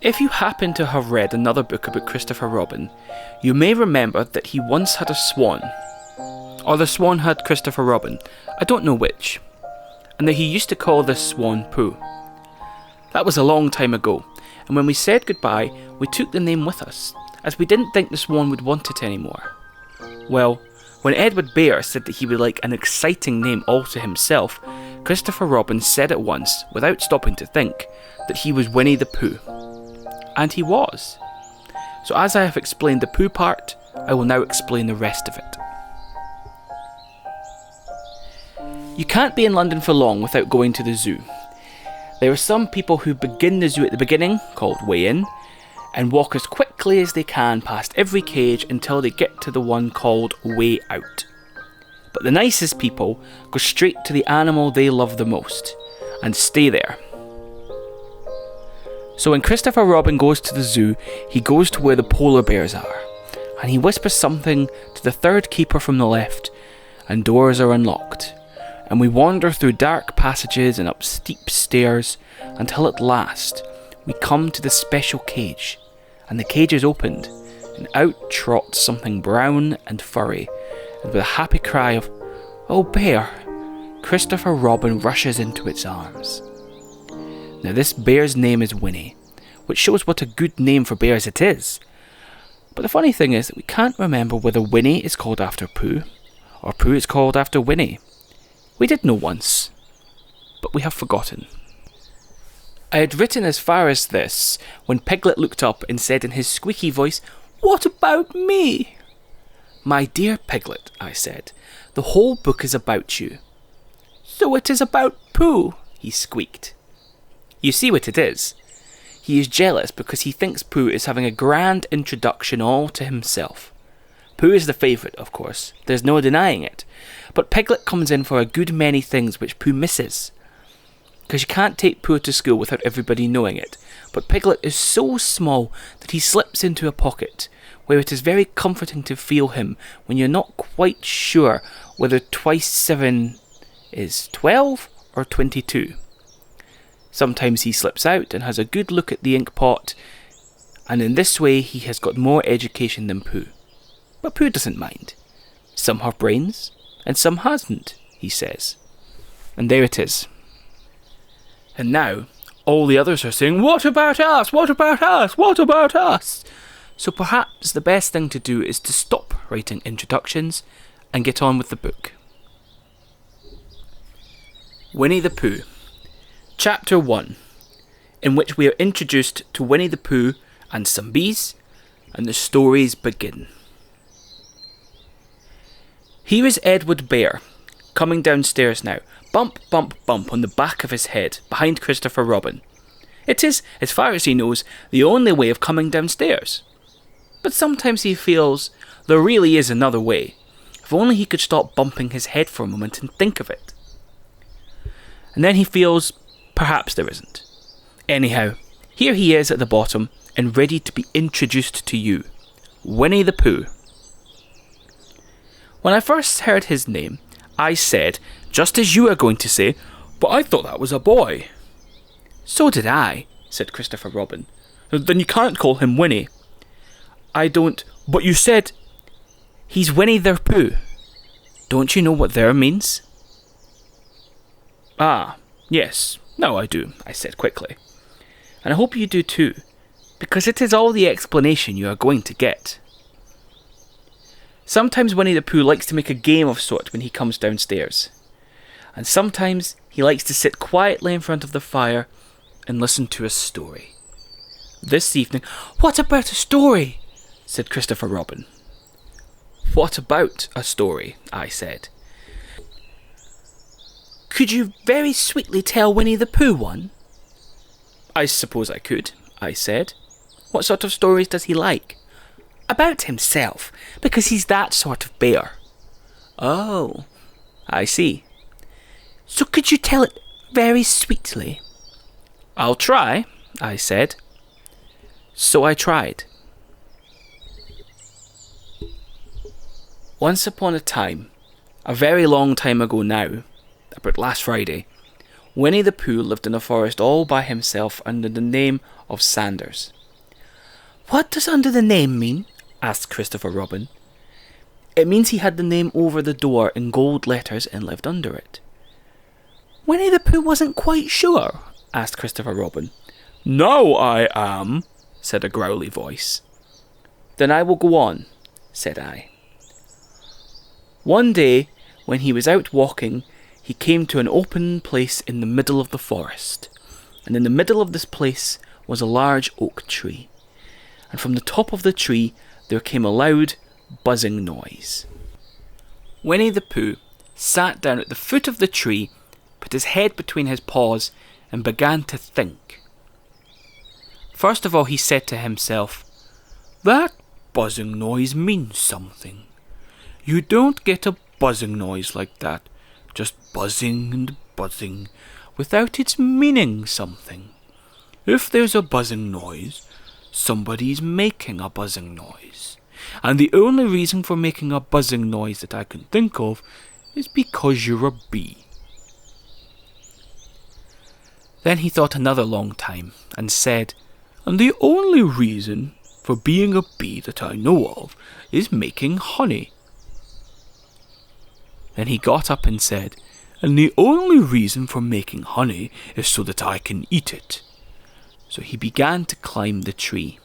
If you happen to have read another book about Christopher Robin, you may remember that he once had a swan. Or the swan had Christopher Robin, I don't know which. And that he used to call this swan Pooh. That was a long time ago, and when we said goodbye, we took the name with us, as we didn't think the swan would want it anymore. Well, when Edward Bear said that he would like an exciting name all to himself, Christopher Robin said at once, without stopping to think, that he was Winnie the Pooh. And he was. So as I have explained the Pooh part, I will now explain the rest of it. You can't be in London for long without going to the zoo. There are some people who begin the zoo at the beginning, called Way In, and walk as quickly as they can past every cage until they get to the one called Way Out. But the nicest people go straight to the animal they love the most, and stay there. So when Christopher Robin goes to the zoo, he goes to where the polar bears are, and he whispers something to the third keeper from the left, and doors are unlocked, and we wander through dark passages and up steep stairs, until at last we come to the special cage, and the cage is opened, and out trots something brown and furry, and with a happy cry of, "Oh bear!" Christopher Robin rushes into its arms. Now this bear's name is Winnie, which shows what a good name for bears it is. But the funny thing is that we can't remember whether Winnie is called after Pooh, or Pooh is called after Winnie. We did know once, but we have forgotten. I had written as far as this, when Piglet looked up and said in his squeaky voice, "What about me?" "My dear Piglet," I said, "the whole book is about you." "So it is about Pooh," he squeaked. You see what it is. He is jealous because he thinks Pooh is having a grand introduction all to himself. Pooh is the favourite, of course, there's no denying it, but Piglet comes in for a good many things which Pooh misses. Because you can't take Pooh to school without everybody knowing it, but Piglet is so small that he slips into a pocket, where it is very comforting to feel him when you're not quite sure whether twice 7 is 12 or 22. Sometimes he slips out and has a good look at the ink pot, and in this way he has got more education than Pooh. But Pooh doesn't mind. Some have brains, and some hasn't, he says. And there it is. And now, all the others are saying, "What about us? What about us? What about us?" So perhaps the best thing to do is to stop writing introductions and get on with the book. Winnie the Pooh. Chapter 1, in which we are introduced to Winnie the Pooh and some bees, and the stories begin. Here is Edward Bear, coming downstairs now, bump, bump, bump on the back of his head, behind Christopher Robin. It is, as far as he knows, the only way of coming downstairs. But sometimes he feels there really is another way, if only he could stop bumping his head for a moment and think of it. And then he feels perhaps there isn't. Anyhow, here he is at the bottom and ready to be introduced to you. Winnie the Pooh. When I first heard his name, I said, just as you are going to say, "But I thought that was a boy." "So did I," said Christopher Robin. "Then you can't call him Winnie." "I don't, but you said..." "He's Winnie the Pooh. Don't you know what there means?" "Ah, yes. No, I do," I said quickly. "And I hope you do too, because it is all the explanation you are going to get." Sometimes Winnie the Pooh likes to make a game of sort when he comes downstairs. And sometimes he likes to sit quietly in front of the fire and listen to a story. This evening... "What about a story?" said Christopher Robin. "What about a story?" I said. "Could you very sweetly tell Winnie the Pooh one?" "I suppose I could," I said. "What sort of stories does he like?" "About himself, because he's that sort of bear." "Oh, I see." "So could you tell it very sweetly?" "I'll try," I said. So I tried. Once upon a time, a very long time ago now, about last Friday, Winnie the Pooh lived in a forest all by himself under the name of Sanders. "What does under the name mean?" asked Christopher Robin. "It means he had the name over the door in gold letters and lived under it." "Winnie the Pooh wasn't quite sure?" asked Christopher Robin. "Now I am," said a growly voice. "Then I will go on," said I. One day, when he was out walking, he came to an open place in the middle of the forest, and in the middle of this place was a large oak tree, and from the top of the tree there came a loud, buzzing noise. Winnie the Pooh sat down at the foot of the tree, put his head between his paws, and began to think. First of all he said to himself, "That buzzing noise means something. You don't get a buzzing noise like that, just buzzing and buzzing, without its meaning something. If there's a buzzing noise, somebody's making a buzzing noise. And the only reason for making a buzzing noise that I can think of is because you're a bee." Then he thought another long time and said, "And the only reason for being a bee that I know of is making honey." Then he got up and said, "And the only reason for making honey is so that I can eat it." So he began to climb the tree.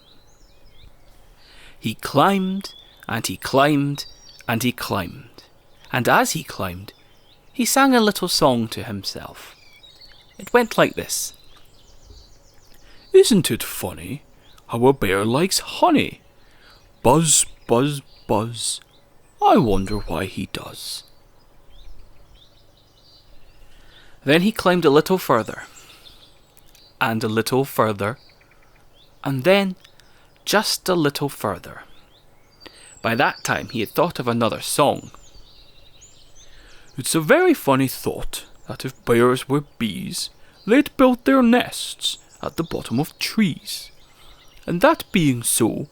He climbed, and he climbed, and he climbed. And as he climbed, he sang a little song to himself. It went like this. "Isn't it funny how a bear likes honey? Buzz, buzz, buzz. I wonder why he does." Then he climbed a little further, and a little further, and then just a little further. By that time he had thought of another song. "It's a very funny thought that if bears were bees, they'd build their nests at the bottom of trees. And that being so,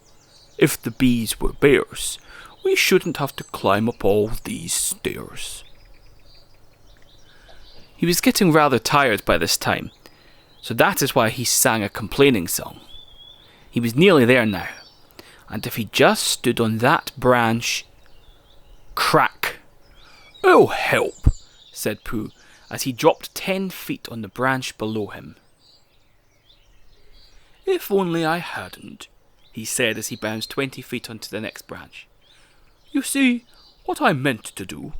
if the bees were bears, we shouldn't have to climb up all these stairs." He was getting rather tired by this time, so that is why he sang a complaining song. He was nearly there now, and if he just stood on that branch... Crack! "Oh, help!" said Pooh, as he dropped 10 feet on the branch below him. "If only I hadn't," he said as he bounced 20 feet onto the next branch. "You see, what I meant to do,"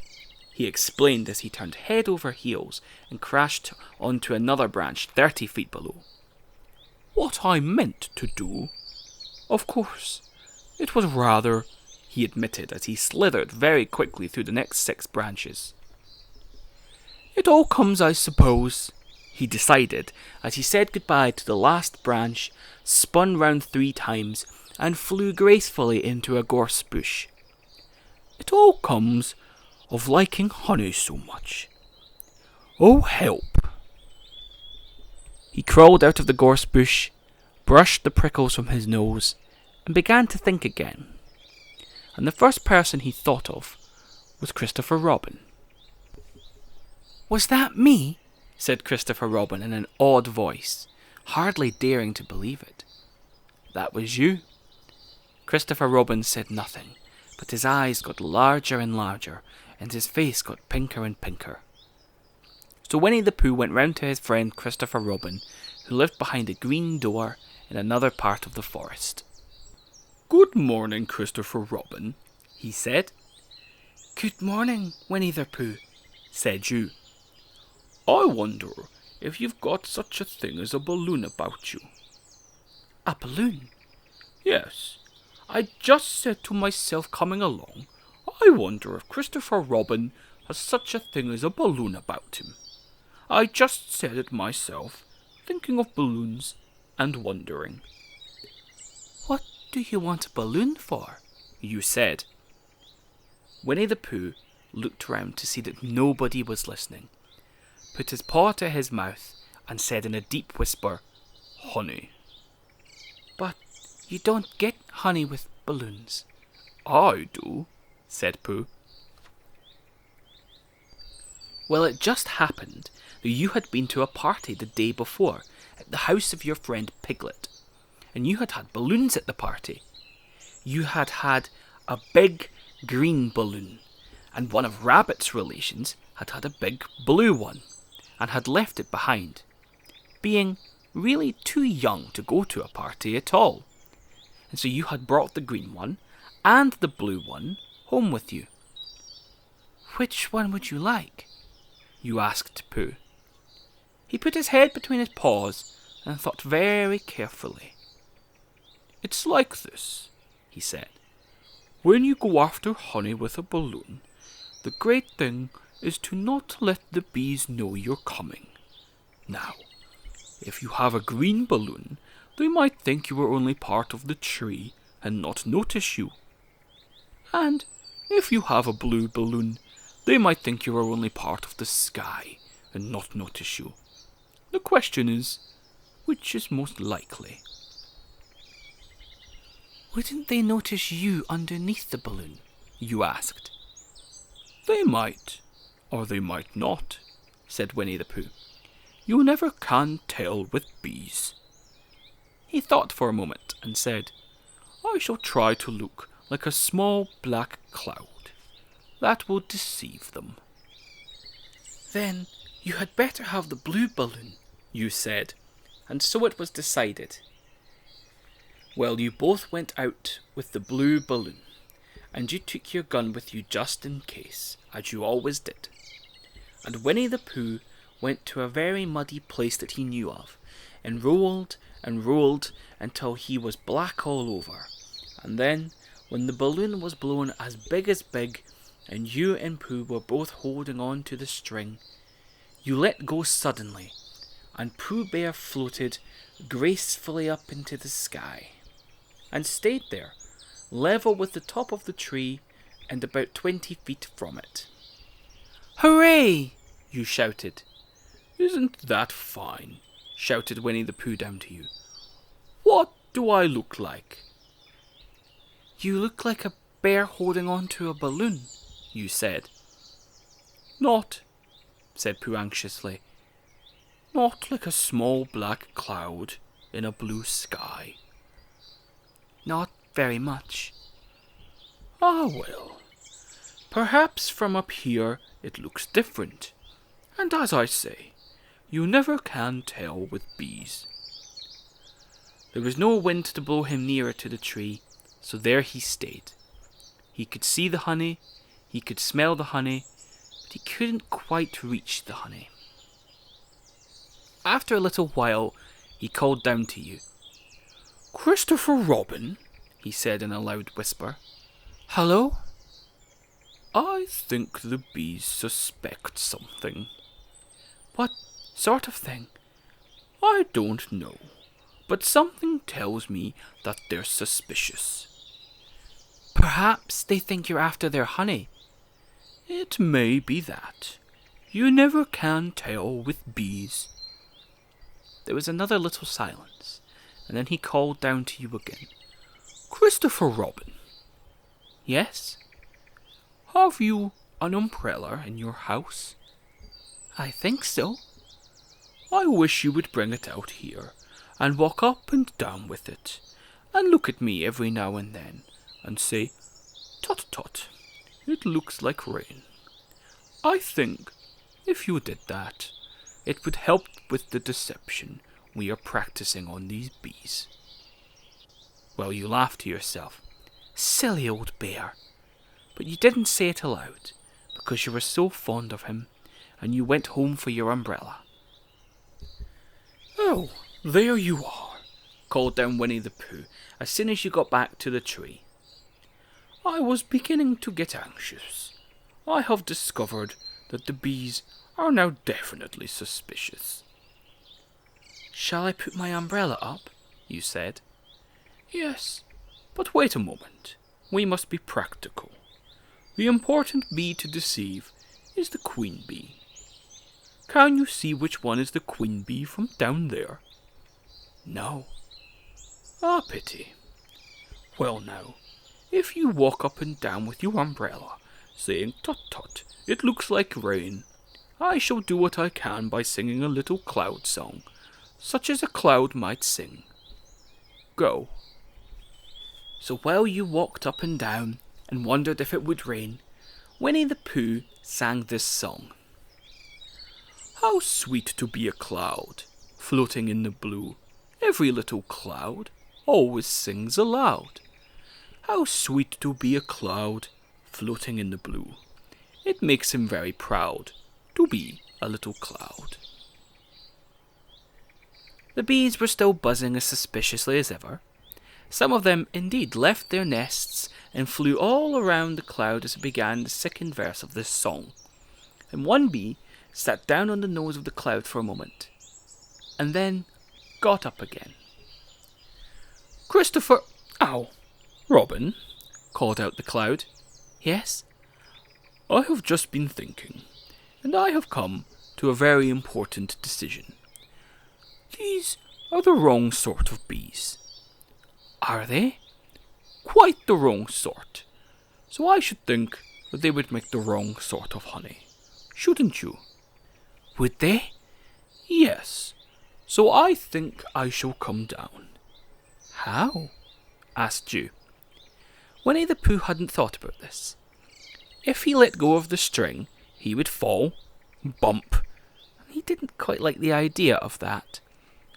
he explained as he turned head over heels and crashed onto another branch 30 feet below. "What I meant to do, of course, it was rather," he admitted as he slithered very quickly through the next 6 branches. "It all comes, I suppose," he decided as he said goodbye to the last branch, spun round 3 times, and flew gracefully into a gorse bush. "It all comes of liking honey so much. Oh, help!" He crawled out of the gorse bush, brushed the prickles from his nose, and began to think again. And the first person he thought of was Christopher Robin. "Was that me?" said Christopher Robin in an odd voice, hardly daring to believe it. "That was you." Christopher Robin said nothing, but his eyes got larger and larger, and his face got pinker and pinker. So Winnie the Pooh went round to his friend Christopher Robin, who lived behind a green door in another part of the forest. "Good morning, Christopher Robin," he said. "Good morning, Winnie the Pooh," said you. "I wonder if you've got such a thing as a balloon about you." "A balloon?" "Yes. I just said to myself coming along, I wonder if Christopher Robin has such a thing as a balloon about him. I just said it myself, thinking of balloons and wondering." "What do you want a balloon for?" you said. Winnie the Pooh looked round to see that nobody was listening, put his paw to his mouth, and said in a deep whisper, "Honey." "But you don't get honey with balloons." "I do," said Pooh. Well, it just happened that you had been to a party the day before at the house of your friend Piglet, and you had had balloons at the party. You had had a big green balloon, and one of Rabbit's relations had had a big blue one, and had left it behind, being really too young to go to a party at all. And so you had brought the green one and the blue one home with you. "Which one would you like?" you asked Pooh. He put his head between his paws and thought very carefully. "It's like this," he said. "When you go after honey with a balloon, the great thing is to not let the bees know you're coming. Now, if you have a green balloon, they might think you are only part of the tree and not notice you. And if you have a blue balloon, they might think you are only part of the sky and not notice you. The question is, which is most likely?" "Wouldn't they notice you underneath the balloon?" you asked. "They might, or they might not," said Winnie the Pooh. "You never can tell with bees." He thought for a moment and said, "I shall try to look like a small black cloud. That will deceive them." "Then you had better have the blue balloon," you said, and so it was decided. Well, you both went out with the blue balloon, and you took your gun with you just in case, as you always did. And Winnie the Pooh went to a very muddy place that he knew of, and rolled until he was black all over. And then, when the balloon was blown as big, and you and Pooh were both holding on to the string, you let go suddenly, and Pooh Bear floated gracefully up into the sky, and stayed there, level with the top of the tree and about 20 feet from it. "Hooray!" you shouted. "Isn't that fine?" shouted Winnie the Pooh down to you. "What do I look like?" "You look like a bear holding on to a balloon," you said. "Not," said Pooh anxiously, "not like a small black cloud in a blue sky." "Not very much." "Ah, well, perhaps from up here it looks different, and as I say, you never can tell with bees." There was no wind to blow him nearer to the tree, so there he stayed. He could see the honey, he could smell the honey, but he couldn't quite reach the honey. After a little while, he called down to you. "Christopher Robin," he said in a loud whisper. "Hello?" "I think the bees suspect something." "What sort of thing?" "I don't know, but something tells me that they're suspicious." "Perhaps they think you're after their honey." "It may be that. You never can tell with bees." There was another little silence, and then he called down to you again. "Christopher Robin." "Yes?" "Have you an umbrella in your house?" "I think so." "I wish you would bring it out here, and walk up and down with it, and look at me every now and then, and say, 'Tut tut, it looks like rain.' I think, if you did that, it would help with the deception we are practicing on these bees." Well, you laughed to yourself. Silly old bear. But you didn't say it aloud, because you were so fond of him, and you went home for your umbrella. "Oh, there you are," called down Winnie the Pooh as soon as you got back to the tree. "I was beginning to get anxious. I have discovered that the bees are now definitely suspicious." "Shall I put my umbrella up?" you said. "Yes, but wait a moment. We must be practical. The important bee to deceive is the queen bee. Can you see which one is the queen bee from down there?" "No." "Ah, pity. Well now, if you walk up and down with your umbrella, saying 'Tut tut, it looks like rain,' I shall do what I can by singing a little cloud song, such as a cloud might sing. Go." So while you walked up and down and wondered if it would rain, Winnie the Pooh sang this song. "How sweet to be a cloud, floating in the blue. Every little cloud always sings aloud. How sweet to be a cloud, floating in the blue. It makes him very proud to be a little cloud." The bees were still buzzing as suspiciously as ever. Some of them indeed left their nests and flew all around the cloud as it began the second verse of this song. And one bee sat down on the nose of the cloud for a moment, and then got up again. "Christopher, Robin," called out the cloud. "Yes?" "I have just been thinking, and I have come to a very important decision. These are the wrong sort of bees." "Are they?" "Quite the wrong sort. So I should think that they would make the wrong sort of honey. Shouldn't you?" "Would they?" "Yes. So I think I shall come down." "How?" asked you. Winnie the Pooh hadn't thought about this. If he let go of the string, he would fall, bump, and he didn't quite like the idea of that.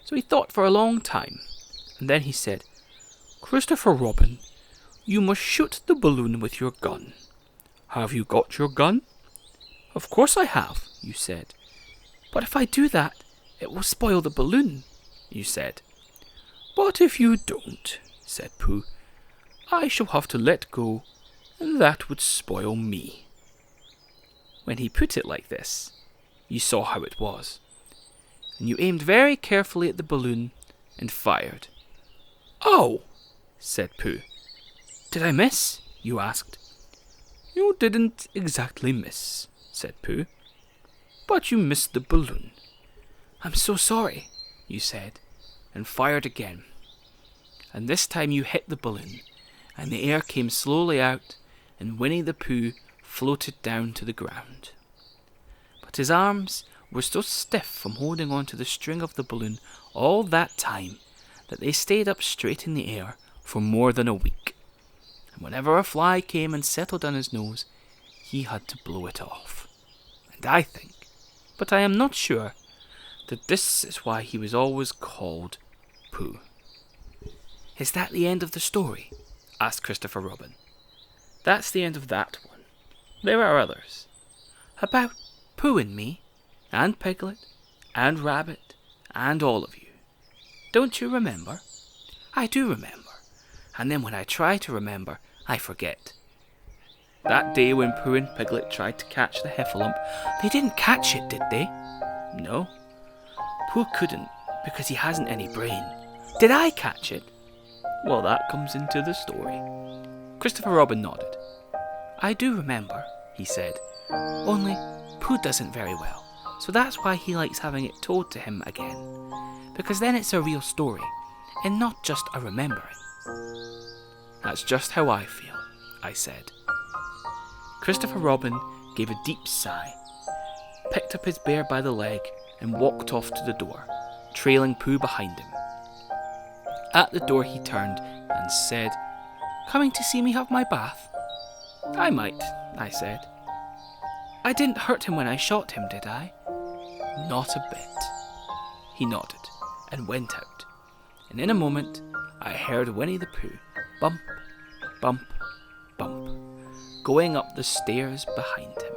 So he thought for a long time, and then he said, "Christopher Robin, you must shoot the balloon with your gun. Have you got your gun?" "Of course I have," you said. "But if I do that, it will spoil the balloon," you said. "But if you don't," said Pooh, "I shall have to let go, and that would spoil me." When he put it like this, you saw how it was, and you aimed very carefully at the balloon and fired. "Oh!" said Pooh. "Did I miss?" you asked. "You didn't exactly miss," said Pooh, "but you missed the balloon." "I'm so sorry," you said, and fired again. And this time you hit the balloon, and the air came slowly out, and Winnie the Pooh floated down to the ground. But his arms were so stiff from holding on to the string of the balloon all that time that they stayed up straight in the air for more than a week. And whenever a fly came and settled on his nose, he had to blow it off. And I think, but I am not sure, that this is why he was always called Pooh. "Is that the end of the story?" asked Christopher Robin. "That's the end of that one. There are others. About Pooh and me, and Piglet, and Rabbit, and all of you. Don't you remember?" "I do remember. And then when I try to remember, I forget." That day when Pooh and Piglet tried to catch the heffalump, they didn't catch it, did they? No. Pooh couldn't, because he hasn't any brain. Did I catch it? Well, that comes into the story. Christopher Robin nodded. "I do remember," he said. "Only Pooh doesn't very well, so that's why he likes having it told to him again. Because then it's a real story, and not just a remembering." "That's just how I feel," I said. Christopher Robin gave a deep sigh, picked up his bear by the leg, and walked off to the door, trailing Pooh behind him. At the door he turned and said, "Coming to see me have my bath?" "I might," I said. "I didn't hurt him when I shot him, did I?" "Not a bit." He nodded and went out, and in a moment I heard Winnie the Pooh bump, bump, bump, going up the stairs behind him.